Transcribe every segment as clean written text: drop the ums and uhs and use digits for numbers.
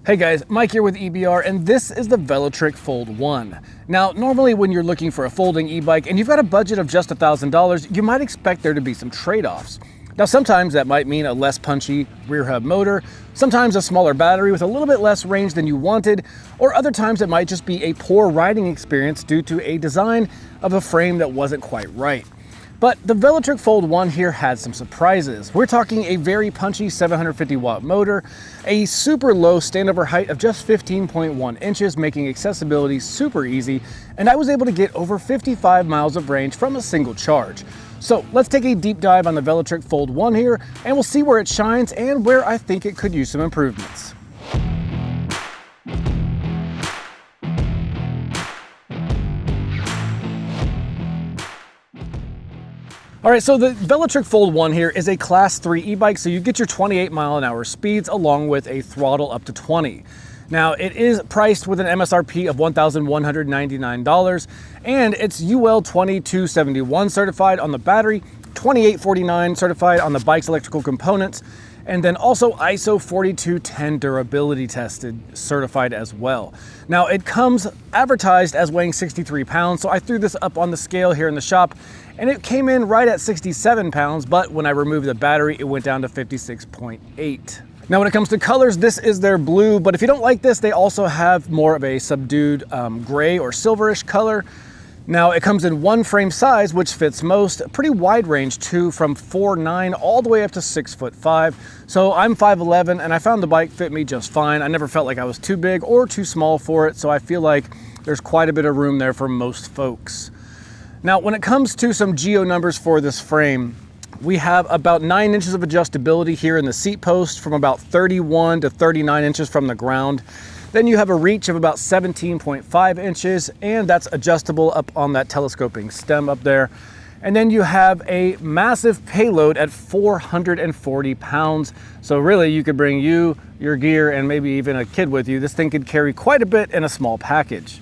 Hey guys, Mike here with EBR, and this is the Velotric Fold 1. Now, normally when you're looking for a folding e-bike and you've got a budget of just $1,000, you might expect there to be some trade-offs. Now, sometimes that might mean a less punchy rear hub motor, sometimes a smaller battery with a little bit less range than you wanted, or other times it might just be a poor riding experience due to a design of a frame that wasn't quite right. But the Velotric Fold 1 here had some surprises. We're talking a very punchy 750 watt motor, a super low standover height of just 15.1 inches, making accessibility super easy, and I was able to get over 55 miles of range from a single charge. So let's take a deep dive on the Velotric Fold 1 here, and we'll see where it shines and where I think it could use some improvements. All right, so the Velotric Fold 1 here is a Class 3 e-bike, so you get your 28 mile-an-hour speeds along with a throttle up to 20. Now, it is priced with an MSRP of $1,199, and it's UL 2271 certified on the battery, 2849 certified on the bike's electrical components, and then also ISO 4210 durability tested, certified as well. Now, it comes advertised as weighing 63 pounds, so I threw this up on the scale here in the shop, and it came in right at 67 pounds, but when I removed the battery, it went down to 56.8. Now, when it comes to colors, this is their blue, but if you don't like this, they also have more of a subdued gray or silverish color. Now, it comes in one frame size, which fits most, a pretty wide range too, from 4'9" all the way up to 6'5". So I'm 5'11", and I found the bike fit me just fine. I never felt like I was too big or too small for it, so I feel like there's quite a bit of room there for most folks. Now, when it comes to some geo numbers for this frame, we have about 9 inches of adjustability here in the seat post, from about 31 to 39 inches from the ground. Then you have a reach of about 17.5 inches, and that's adjustable up on that telescoping stem up there. And then you have a massive payload at 440 pounds. So really you could bring you, your gear, and maybe even a kid with you. This thing could carry quite a bit in a small package.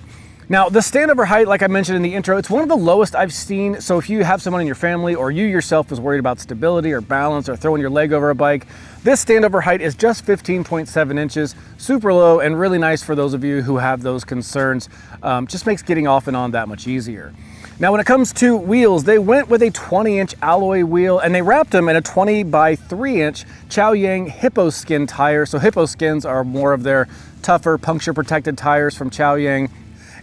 Now, the standover height, like I mentioned in the intro, it's one of the lowest I've seen. So if you have someone in your family or you yourself is worried about stability or balance or throwing your leg over a bike, this standover height is just 15.7 inches, super low and really nice for those of you who have those concerns. Just makes getting off and on that much easier. Now, when it comes to wheels, they went with a 20-inch alloy wheel and they wrapped them in a 20 by 3-inch Chaoyang Hippo Skin tire. So Hippo Skins are more of their tougher puncture protected tires from Chaoyang.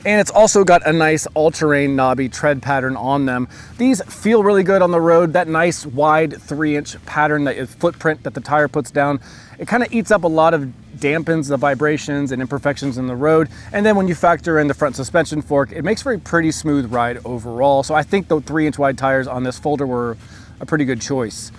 And it's also got a nice all-terrain knobby tread pattern on them. These feel really good on the road. That nice wide 3-inch pattern, that footprint that the tire puts down, it kind of eats up a lot of dampens the vibrations and imperfections in the road. And then when you factor in the front suspension fork, it makes for a pretty smooth ride overall. So I think the 3-inch wide tires on this folder were a pretty good choice.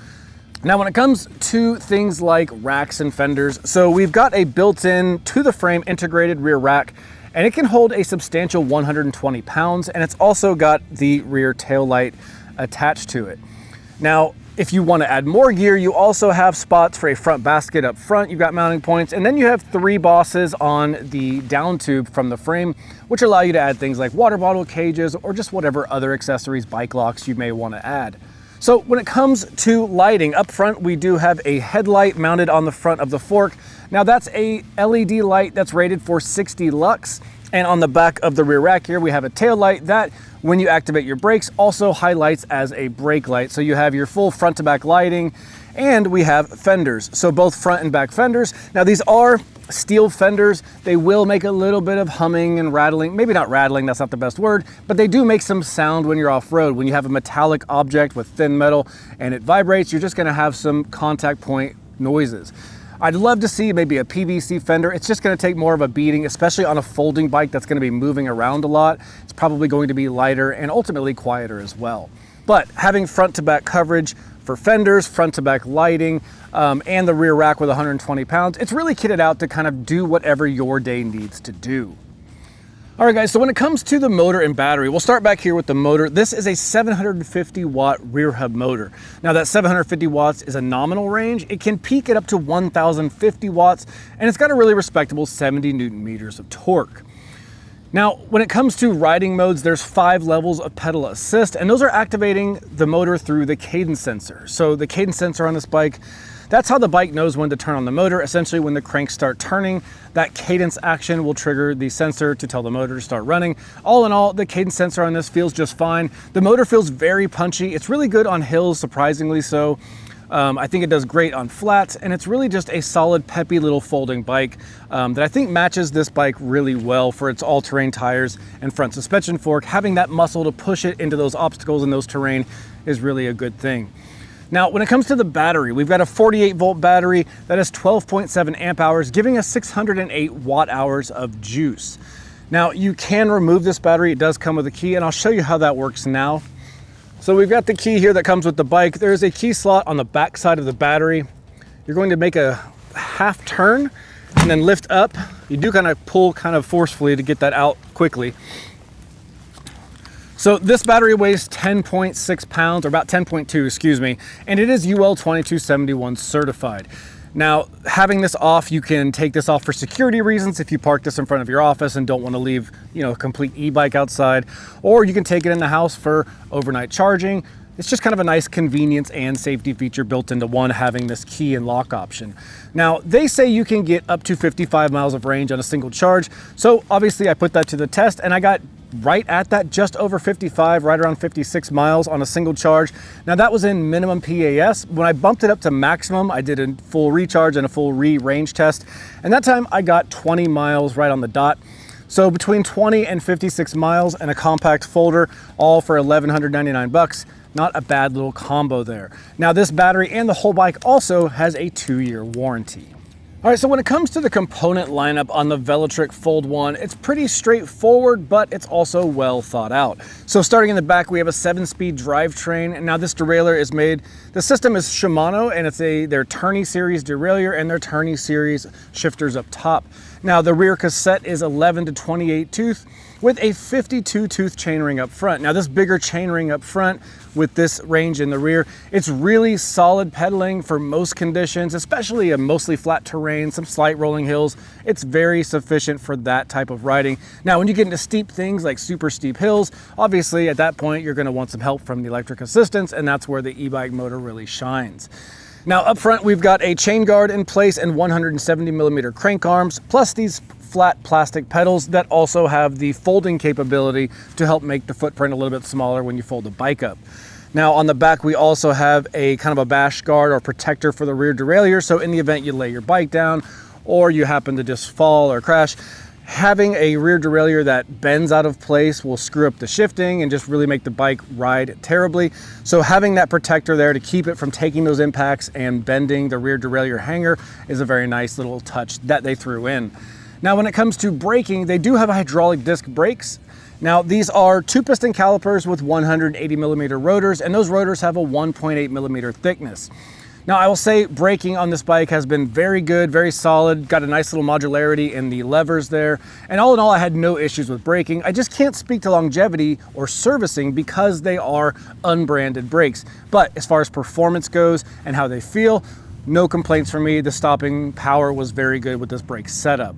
Now, when it comes to things like racks and fenders, so we've got a built-in to the frame integrated rear rack, and it can hold a substantial 120 pounds, and it's also got the rear tail light attached to it. Now, if you want to add more gear, you also have spots for a front basket up front. You've got mounting points, and then you have 3 bosses on the down tube from the frame, which allow you to add things like water bottle cages or just whatever other accessories, bike locks you may want to add. So when it comes to lighting, up front we do have a headlight mounted on the front of the fork. Now, that's a LED light that's rated for 60 lux. And on the back of the rear rack here, we have a tail light that, when you activate your brakes, also highlights as a brake light. So you have your full front to back lighting, and we have fenders. So both front and back fenders. Now, these are steel fenders. They will make a little bit of humming and rattling. Maybe not rattling, that's not the best word, but they do make some sound when you're off-road. When you have a metallic object with thin metal and it vibrates, you're just gonna have some contact point noises. I'd love to see maybe a PVC fender. It's just gonna take more of a beating, especially on a folding bike that's gonna be moving around a lot. It's probably going to be lighter and ultimately quieter as well. But having front to back coverage for fenders, front to back lighting, and the rear rack with 120 pounds, it's really kitted out to kind of do whatever your day needs to do. All right, guys, so when it comes to the motor and battery, we'll start back here with the motor. This is a 750 watt rear hub motor. Now, that 750 watts is a nominal range. It can peak at up to 1050 watts, and it's got a really respectable 70 Newton meters of torque. Now, when it comes to riding modes, there's 5 levels of pedal assist, and those are activating the motor through the cadence sensor. So the cadence sensor on this bike That's how the bike knows when to turn on the motor. Essentially, when the cranks start turning, that cadence action will trigger the sensor to tell the motor to start running. All in all, the cadence sensor on this feels just fine. The motor feels very punchy. It's really good on hills, surprisingly so. I think it does great on flats, and it's really just a solid, peppy little folding bike that I think matches this bike really well for its all-terrain tires and front suspension fork. Having that muscle to push it into those obstacles in those terrain is really a good thing. Now, when it comes to the battery, we've got a 48-volt battery that is 12.7 amp hours, giving us 608 watt-hours of juice. Now, you can remove this battery. It does come with a key, and I'll show you how that works now. So we've got the key here that comes with the bike. There's a key slot on the back side of the battery. You're going to make a half turn and then lift up. You do kind of pull kind of forcefully to get that out quickly. So this battery weighs 10.6 pounds, or about 10.2, excuse me, and it is UL 2271 certified. Now, having this off, you can take this off for security reasons if you park this in front of your office and don't want to leave, a complete e-bike outside, or you can take it in the house for overnight charging. It's just kind of a nice convenience and safety feature built into one, having this key and lock option. Now, they say you can get up to 55 miles of range on a single charge. So obviously I put that to the test and I got right at that, just over 55, right around 56 miles on a single charge. Now that was in minimum PAS. When I bumped it up to maximum, I did a full recharge and a full range test. And that time I got 20 miles right on the dot. So between 20 and 56 miles and a compact folder, all for $1,199. Not a bad little combo there. Now this battery and the whole bike also has a 2-year warranty. All right, so when it comes to the component lineup on the Velotric Fold 1, it's pretty straightforward, but it's also well thought out. So starting in the back, we have a 7-speed drivetrain. And now this derailleur is made, the system is Shimano, and it's their Tourney series derailleur and their Tourney series shifters up top. Now the rear cassette is 11 to 28 tooth with a 52 tooth chainring up front. Now this bigger chainring up front with this range in the rear, it's really solid pedaling for most conditions, especially a mostly flat terrain, some slight rolling hills. It's very sufficient for that type of riding. Now, when you get into steep things like super steep hills, obviously at that point, you're gonna want some help from the electric assistance, and that's where the e-bike motor really shines. Now up front, we've got a chain guard in place and 170mm crank arms, plus these flat plastic pedals that also have the folding capability to help make the footprint a little bit smaller when you fold the bike up. Now on the back, we also have a kind of a bash guard or protector for the rear derailleur. So in the event you lay your bike down or you happen to just fall or crash, having a rear derailleur that bends out of place will screw up the shifting and just really make the bike ride terribly. So having that protector there to keep it from taking those impacts and bending the rear derailleur hanger is a very nice little touch that they threw in. Now, when it comes to braking, they do have hydraulic disc brakes. Now, these are 2-piston calipers with 180mm rotors, and those rotors have a 1.8mm thickness. Now, I will say braking on this bike has been very good, very solid, got a nice little modularity in the levers there. And all in all, I had no issues with braking. I just can't speak to longevity or servicing because they are unbranded brakes. But as far as performance goes and how they feel, no complaints from me. The stopping power was very good with this brake setup.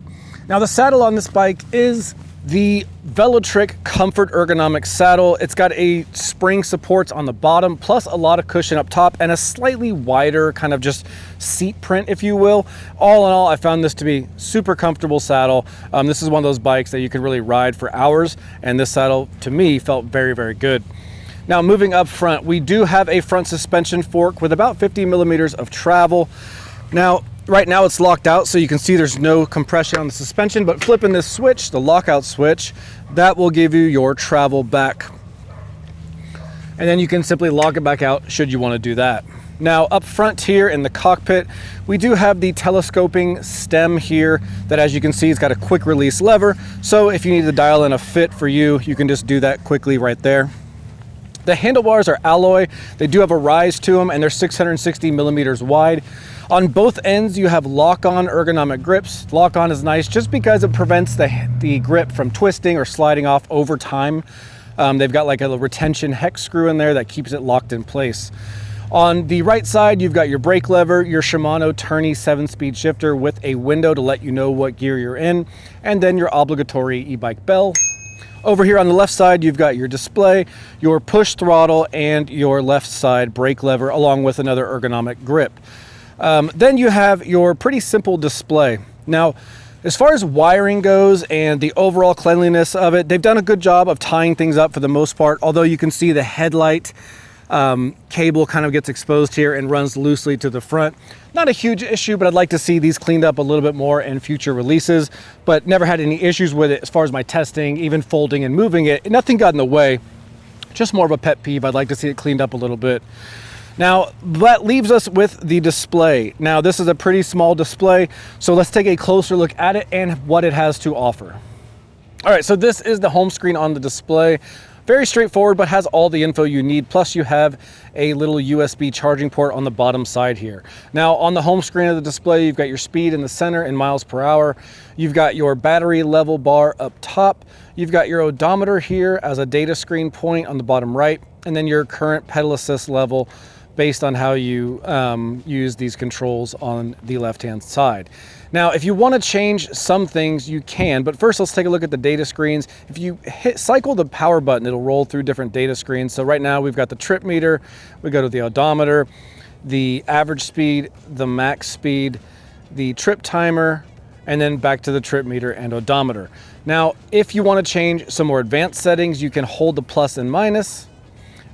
Now, the saddle on this bike is the Velotric Comfort Ergonomic Saddle. It's got a spring supports on the bottom, plus a lot of cushion up top and a slightly wider kind of just seat print, if you will. All in all, I found this to be super comfortable saddle. This is one of those bikes that you can really ride for hours, and this saddle, to me, felt very, very good. Now, moving up front, we do have a front suspension fork with about 50mm of travel. Now, right now it's locked out, so you can see there's no compression on the suspension, but flipping this switch, the lockout switch, that will give you your travel back. And then you can simply lock it back out should you want to do that. Now, up front here in the cockpit, we do have the telescoping stem here that, as you can see, it's got a quick release lever. So if you need to dial in a fit for you, you can just do that quickly right there. The handlebars are alloy. They do have a rise to them, and they're 660mm wide. On both ends, you have lock-on ergonomic grips. Lock-on is nice just because it prevents the grip from twisting or sliding off over time. They've got like a retention hex screw in there that keeps it locked in place. On the right side, you've got your brake lever, your Shimano Tourney 7-speed shifter with a window to let you know what gear you're in, and then your obligatory e-bike bell. Over here on the left side, you've got your display, your push throttle, and your left side brake lever, along with another ergonomic grip. Then you have your pretty simple display. Now, as far as wiring goes and the overall cleanliness of it, they've done a good job of tying things up for the most part, although you can see the headlight cable kind of gets exposed here and runs loosely to the front. Not a huge issue, but I'd like to see these cleaned up a little bit more in future releases, but never had any issues with it as far as my testing, even folding and moving it. Nothing got in the way, just more of a pet peeve. I'd like to see it cleaned up a little bit. Now, that leaves us with the display. Now, this is a pretty small display, so let's take a closer look at it and what it has to offer. All right, so this is the home screen on the display. Very straightforward, but has all the info you need. Plus you have a little USB charging port on the bottom side here. Now on the home screen of the display, you've got your speed in the center in miles per hour. You've got your battery level bar up top. You've got your odometer here as a data screen point on the bottom right, and then your current pedal assist level based on how you use these controls on the left-hand side. Now, if you want to change some things, you can, but first let's take a look at the data screens. If you cycle the power button, it'll roll through different data screens. So right now we've got the trip meter, we go to the odometer, the average speed, the max speed, the trip timer, and then back to the trip meter and odometer. Now, if you want to change some more advanced settings, you can hold the plus and minus.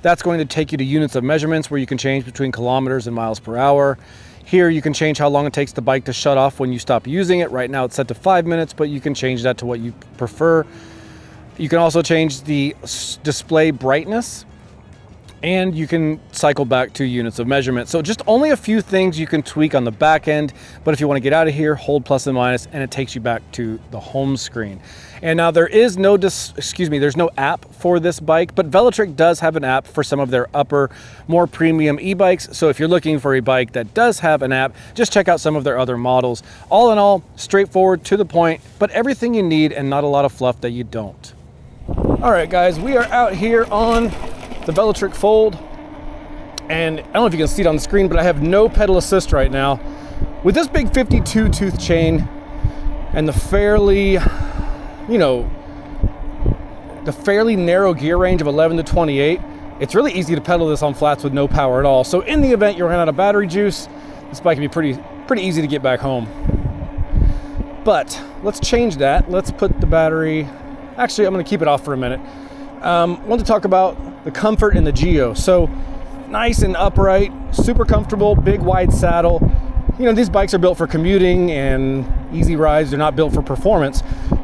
That's going to take you to units of measurements where you can change between kilometers and miles per hour. Here you can change how long it takes the bike to shut off when you stop using it. Right now it's set to 5 minutes, but you can change that to what you prefer. You can also change the display brightness, and you can cycle back to units of measurement. So just only a few things you can tweak on the back end, but if you want to get out of here, hold plus and minus, and it takes you back to the home screen. And now there is no, there's no app for this bike, but Velotric does have an app for some of their upper, more premium e-bikes. So if you're looking for a bike that does have an app, just check out some of their other models. All in all, straightforward, to the point, but everything you need and not a lot of fluff that you don't. All right, guys, we are out here on the Velotric Fold, and I don't know if you can see it on the screen, but I have no pedal assist right now. With this big 52 tooth chain and the fairly narrow gear range of 11 to 28, it's really easy to pedal this on flats with no power at all. So in the event you run out of battery juice, this bike can be pretty easy to get back home. But let's change that. Let's put the battery, actually I'm gonna keep it off for a minute. I want to talk about the comfort in the Geo. So nice and upright, super comfortable, big wide saddle. You know, these bikes are built for commuting and easy rides. They're not built for performance.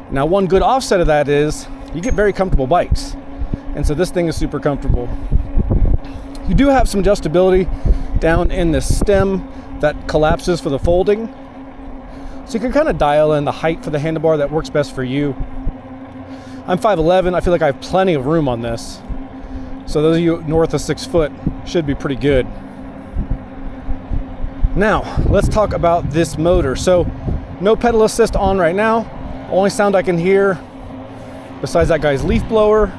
Now, one good offset of that is you get very comfortable bikes. And so this thing is super comfortable. You do have some adjustability down in the stem that collapses for the folding. So you can kind of dial in the height for the handlebar that works best for you. I'm 5'11", I feel like I have plenty of room on this. So those of you north of 6 foot should be pretty good. Now, let's talk about this motor. So no pedal assist on right now. Only sound I can hear, besides that guy's leaf blower,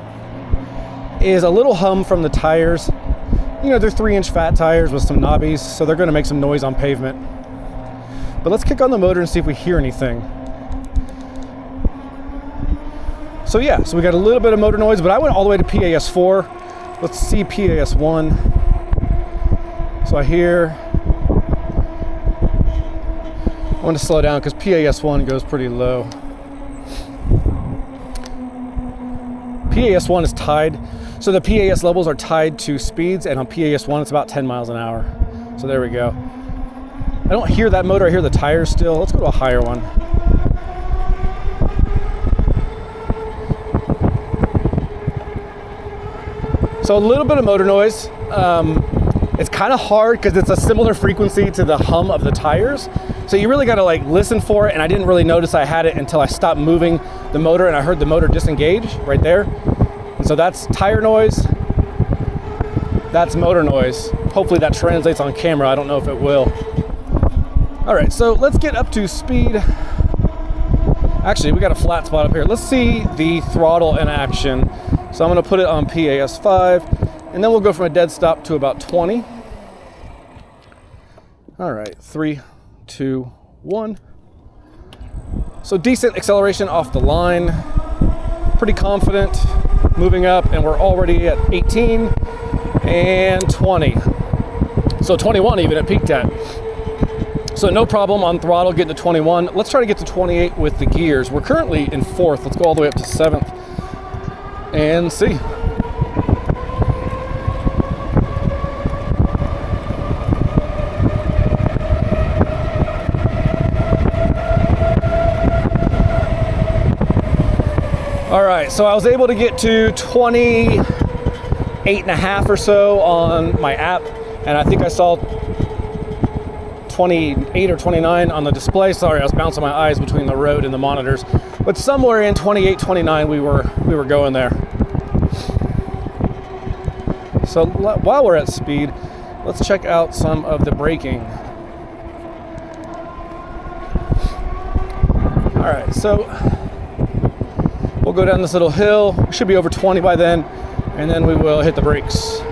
is a little hum from the tires. You know, they're 3-inch fat tires with some knobbies, so they're gonna make some noise on pavement. But let's kick on the motor and see if we hear anything. So yeah, so we got a little bit of motor noise, but I went all the way to PAS4. Let's see PAS1. So I hear, I want to slow down because PAS1 goes pretty low. PAS1 is tied, so the PAS levels are tied to speeds, and on PAS1 it's about 10 miles an hour. So there we go. I don't hear that motor, I hear the tires still. Let's go to a higher one. So a little bit of motor noise. It's kind of hard because it's a similar frequency to the hum of the tires. So you really got to like listen for it, and I didn't really notice I had it until I stopped moving the motor and I heard the motor disengage right there. And so that's tire noise, that's motor noise. Hopefully that translates on camera. I don't know if it will. All right, so let's get up to speed. Actually, we got a flat spot up here. Let's see the throttle in action. So I'm gonna put it on PAS5, and then we'll go from a dead stop to about 20. All right, 3, 2, 1. So decent acceleration off the line. Pretty confident, moving up, and we're already at 18 and 20. So 21 even it peaked at. So no problem on throttle getting to 21. Let's try to get to 28 with the gears. We're currently in 4th. Let's go all the way up to 7th and see. All right, so I was able to get to 28.5 or so on my app, and I think I saw 28 or 29 on the display. Sorry, I was bouncing my eyes between the road and the monitors, but somewhere in 28, 29 we were going there. So while we're at speed, let's check out some of the braking. All right, so we'll go down this little hill. We should be over 20 by then, and then we will hit the brakes.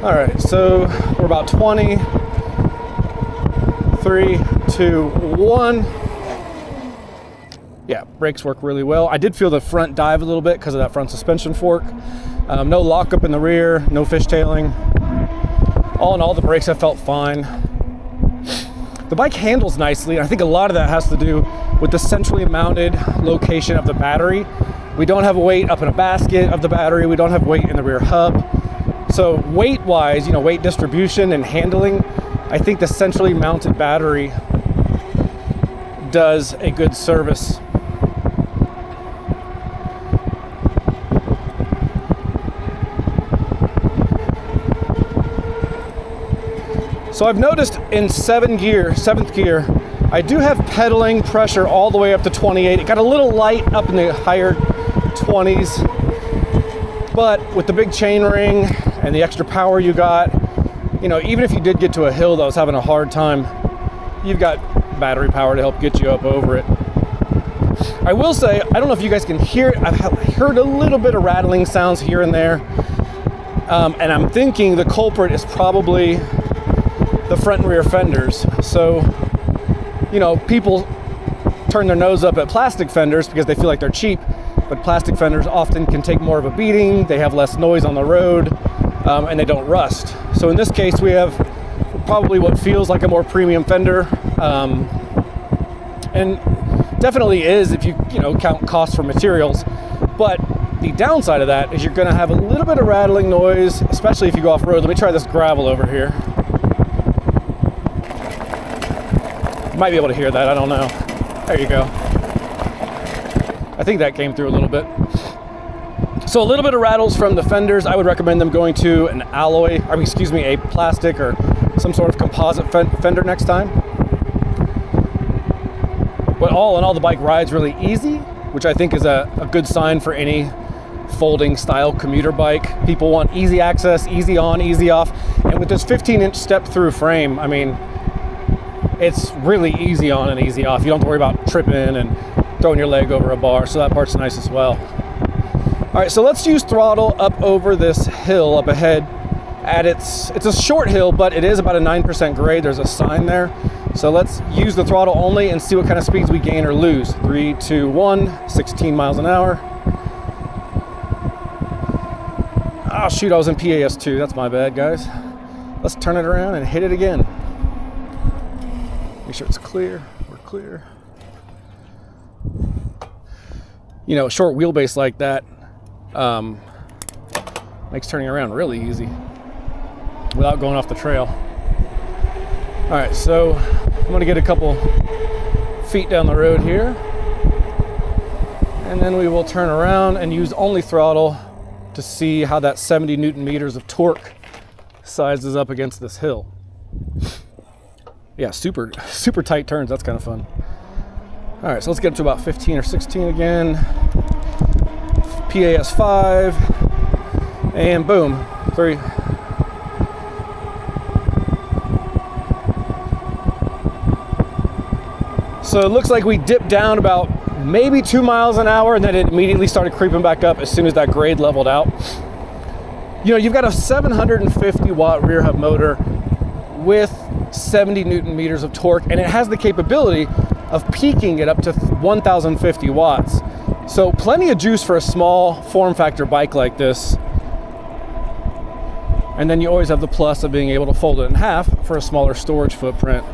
All right, so we're about 20. 3, 2, 1. Yeah, brakes work really well. I did feel the front dive a little bit because of that front suspension fork. No lockup in the rear, no fishtailing. All in all, the brakes have felt fine. The bike handles nicely. I think a lot of that has to do with the centrally mounted location of the battery. We don't have weight up in a basket of the battery. We don't have weight in the rear hub. So weight-wise, weight distribution and handling, I think the centrally mounted battery does a good service. So I've noticed in 7th gear, I do have pedaling pressure all the way up to 28. It got a little light up in the higher 20s, but with the big chain ring and the extra power you got, even if you did get to a hill that was having a hard time, you've got battery power to help get you up over it. I will say, I don't know if you guys can hear it. I've heard a little bit of rattling sounds here and there, and I'm thinking the culprit is probably the front and rear fenders. So, people turn their nose up at plastic fenders because they feel like they're cheap, but plastic fenders often can take more of a beating. They have less noise on the road, and they don't rust. So in this case, we have probably what feels like a more premium fender, and definitely is if you count costs for materials. But the downside of that is you're going to have a little bit of rattling noise, especially if you go off road. Let me try this gravel over here. You might be able to hear that, I don't know. There you go. I think that came through a little bit. So a little bit of rattles from the fenders. I would recommend them going to an a plastic or some sort of composite fender next time. But all in all, the bike rides really easy, which I think is a good sign for any folding style commuter bike. People want easy access, easy on, easy off. And with this 15-inch step through frame, I mean, it's really easy on and easy off. You don't have to worry about tripping and throwing your leg over a bar, so that part's nice as well. All right, so let's use throttle up over this hill up ahead. It's a short hill, but it is about a 9% grade. There's a sign there. So let's use the throttle only and see what kind of speeds we gain or lose. 3, 2, 1, 16 miles an hour. Oh shoot, I was in PAS2. That's my bad, guys. Let's turn it around and hit it again. Make sure it's clear. We're clear. Short wheelbase like that makes turning around really easy without going off the trail. All right, so I'm gonna get a couple feet down the road here, and then we will turn around and use only throttle to see how that 70 Newton meters of torque sizes up against this hill. Yeah, super tight turns. That's kind of fun. All right, so let's get up to about 15 or 16 again. PAS 5, and boom, 3. So it looks like we dipped down about maybe 2 miles an hour, and then it immediately started creeping back up as soon as that grade leveled out. You've got a 750 watt rear hub motor with 70 Newton meters of torque, and it has the capability of peaking it up to 1050 watts. So plenty of juice for a small form factor bike like this. And then you always have the plus of being able to fold it in half for a smaller storage footprint.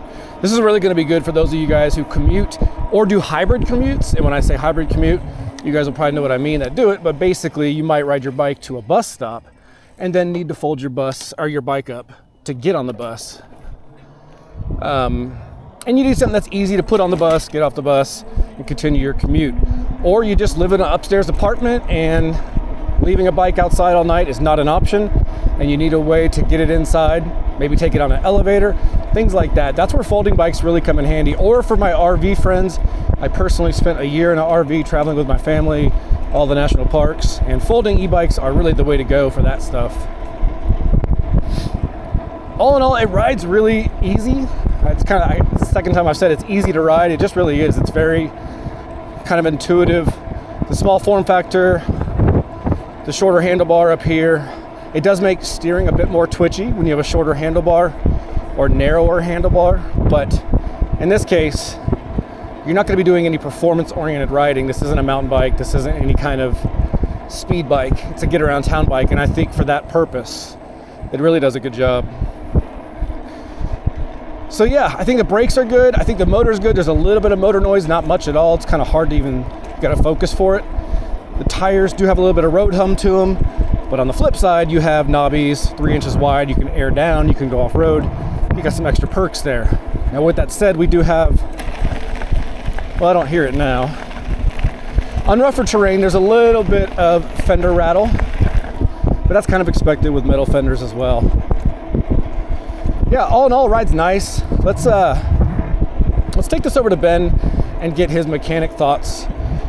This is really going to be good for those of you guys who commute or do hybrid commutes. And when I say hybrid commute, you guys will probably know what I mean that do it, but basically you might ride your bike to a bus stop and then need to fold your bus or your bike up to get on the bus. And you need something that's easy to put on the bus, get off the bus, and continue your commute. Or you just live in an upstairs apartment and leaving a bike outside all night is not an option, and you need a way to get it inside, maybe take it on an elevator, things like that. That's where folding bikes really come in handy. Or for my RV friends, I personally spent a year in an RV traveling with my family, all the national parks, and folding e-bikes are really the way to go for that stuff. All in all, it rides really easy. It's kind of the second time I've said it's easy to ride. It just really is. It's very kind of intuitive. The small form factor, the shorter handlebar up here. It does make steering a bit more twitchy when you have a shorter handlebar or narrower handlebar, but in this case, you're not going to be doing any performance-oriented riding. This isn't a mountain bike. This isn't any kind of speed bike. It's a get-around-town bike, and I think for that purpose, it really does a good job. So yeah, I think the brakes are good. I think the motor's good. There's a little bit of motor noise, not much at all. It's kind of hard to even get a focus for it. The tires do have a little bit of road hum to them, but on the flip side, you have knobbies 3 inches wide. You can air down, you can go off-road. You got some extra perks there. Now with that said, we do have, well, I don't hear it now. On rougher terrain, there's a little bit of fender rattle, but that's kind of expected with metal fenders as well. Yeah, all in all, ride's nice. Let's take this over to Ben and get his mechanic thoughts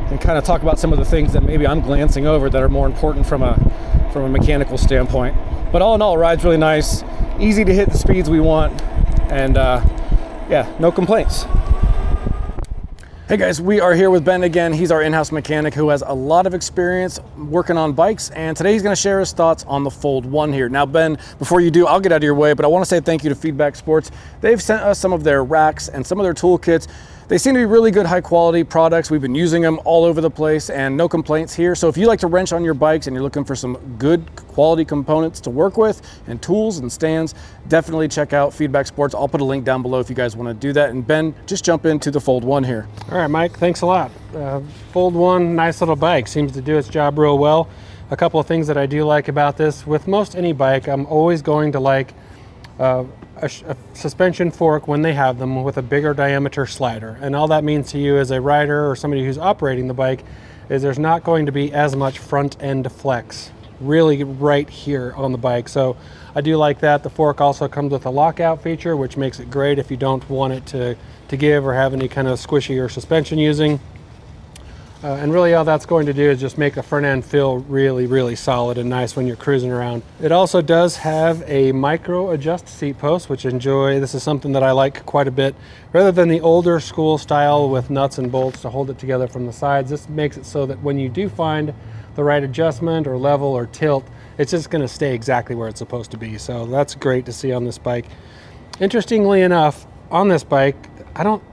and kind of talk about some of the things that maybe I'm glancing over that are more important from a mechanical standpoint. But all in all, ride's really nice, easy to hit the speeds we want, and yeah, no complaints. Hey guys, we are here with Ben again. He's our in-house mechanic who has a lot of experience working on bikes, and today he's going to share his thoughts on the Fold 1 here. Now Ben, before you do, I'll get out of your way, but I want to say thank you to Feedback Sports. They've sent us some of their racks and some of their toolkits. They seem to be really good, high quality products. We've been using them all over the place and no complaints here. So if you like to wrench on your bikes and you're looking for some good quality components to work with and tools and stands, definitely check out Feedback Sports. I'll put a link down below if you guys want to do that. And Ben, just jump into the Fold 1 here. All right, Mike, thanks a lot. Fold 1, nice little bike, seems to do its job real well. A couple of things that I do like about this, with most any bike, I'm always going to like a suspension fork when they have them with a bigger diameter slider. And all that means to you as a rider or somebody who's operating the bike is there's not going to be as much front end flex really right here on the bike. So I do like that. The fork also comes with a lockout feature, which makes it great if you don't want it to give or have any kind of squishy or suspension using. And really all that's going to do is just make the front end feel really, really solid and nice when you're cruising around. It also does have a micro adjust seat post, which this is something that I like quite a bit. Rather than the older school style with nuts and bolts to hold it together from the sides, this makes it so that when you do find the right adjustment or level or tilt, it's just going to stay exactly where it's supposed to be. So that's great to see on this bike. Interestingly enough, on this bike,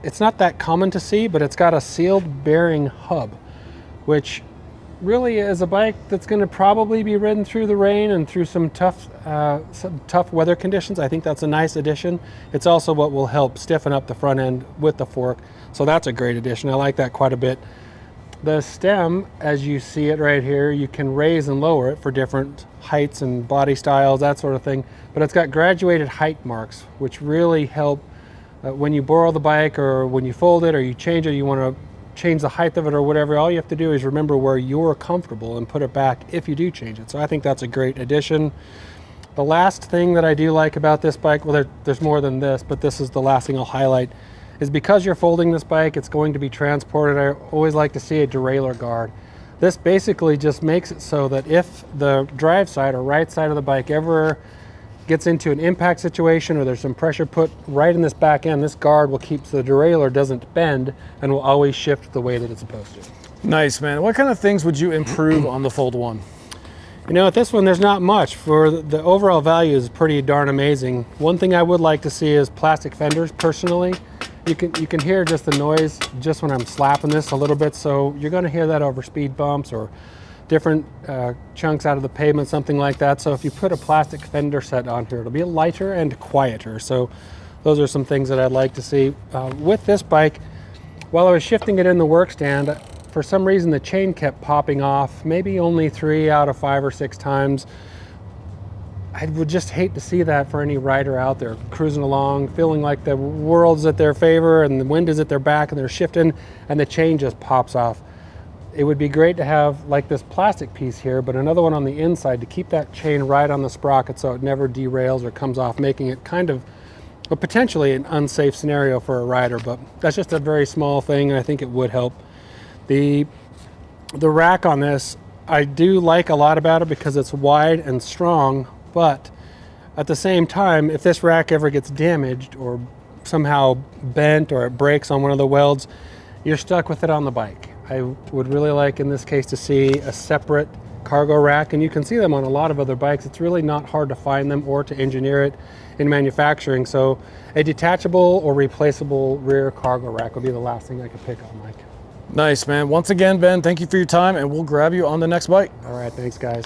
it's not that common to see, but it's got a sealed bearing hub, which really is a bike that's going to probably be ridden through the rain and through some tough weather conditions. I think that's a nice addition. It's also what will help stiffen up the front end with the fork. So that's a great addition. I like that quite a bit. The stem, as you see it right here, you can raise and lower it for different heights and body styles, that sort of thing. But it's got graduated height marks, which really help when you borrow the bike or when you fold it or you change it, you want to change the height of it or whatever. All you have to do is remember where you're comfortable and put it back if you do change it. So I think that's a great addition. The last thing that I do like about this bike, well, there's more than this, but this is the last thing I'll highlight, is because you're folding this bike, it's going to be transported. I always like to see a derailleur guard. This basically just makes it so that if the drive side or right side of the bike ever gets into an impact situation or there's some pressure put right in this back end, this guard will keep the derailleur doesn't bend and will always shift the way that it's supposed to. Nice, man. What kind of things would you improve on the Fold 1? You know, at this one, there's not much. For the overall value is pretty darn amazing. One thing I would like to see is plastic fenders, personally. You can hear just the noise just when I'm slapping this a little bit, so you're going to hear that over speed bumps or different chunks out of the pavement, something like that. So if you put a plastic fender set on here, it'll be lighter and quieter. So those are some things that I'd like to see. With this bike, while I was shifting it in the work stand, for some reason the chain kept popping off, maybe only 3 out of 5 or 6 times. I would just hate to see that for any rider out there cruising along, feeling like the world's at their favor and the wind is at their back and they're shifting and the chain just pops off. It would be great to have like this plastic piece here, but another one on the inside to keep that chain right on the sprocket so it never derails or comes off, making it kind of potentially an unsafe scenario for a rider. But that's just a very small thing, and I think it would help. The rack on this, I do like a lot about it because it's wide and strong, but at the same time, if this rack ever gets damaged or somehow bent or it breaks on one of the welds, you're stuck with it on the bike. I would really like in this case to see a separate cargo rack, and you can see them on a lot of other bikes. It's really not hard to find them or to engineer it in manufacturing. So a detachable or replaceable rear cargo rack would be the last thing I could pick on, Mike. Nice, man. Once again, Ben, thank you for your time, and we'll grab you on the next bike. All right, thanks guys.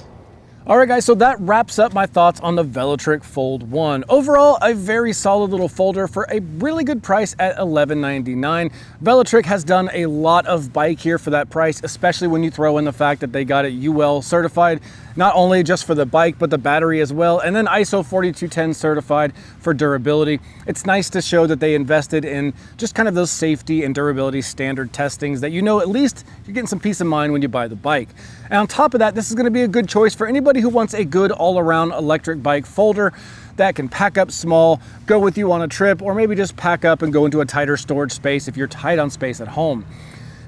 All right, guys, so that wraps up my thoughts on the Velotric Fold 1. Overall, a very solid little folder for a really good price at $11.99. Velotric has done a lot of bike here for that price, especially when you throw in the fact that they got it UL certified, not only just for the bike, but the battery as well, and then ISO 4210 certified for durability. It's nice to show that they invested in just kind of those safety and durability standard testings that you know at least you're getting some peace of mind when you buy the bike. And on top of that, this is going to be a good choice for anybody who wants a good all-around electric bike folder that can pack up small, go with you on a trip, or maybe just pack up and go into a tighter storage space if you're tight on space at home.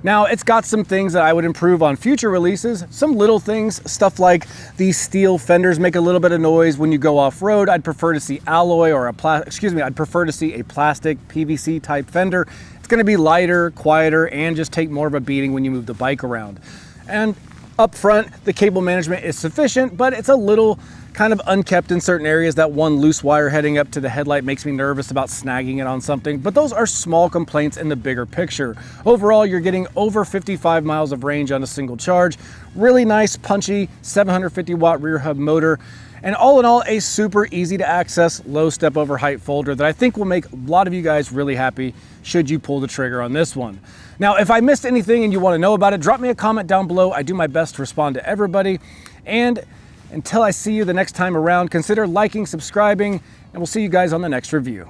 Now, it's got some things that I would improve on future releases, some little things, stuff like these steel fenders make a little bit of noise when you go off-road. I'd prefer to see alloy or I'd prefer to see a plastic PVC type fender. It's gonna be lighter, quieter, and just take more of a beating when you move the bike around. And up front, the cable management is sufficient, but it's a little kind of unkept in certain areas. That one loose wire heading up to the headlight makes me nervous about snagging it on something, but those are small complaints in the bigger picture. Overall, you're getting over 55 miles of range on a single charge. Really nice, punchy 750 watt rear hub motor. And all in all, a super easy to access, low step over height folder that I think will make a lot of you guys really happy should you pull the trigger on this one. Now, if I missed anything and you want to know about it, drop me a comment down below. I do my best to respond to everybody. And until I see you the next time around, consider liking, subscribing, and we'll see you guys on the next review.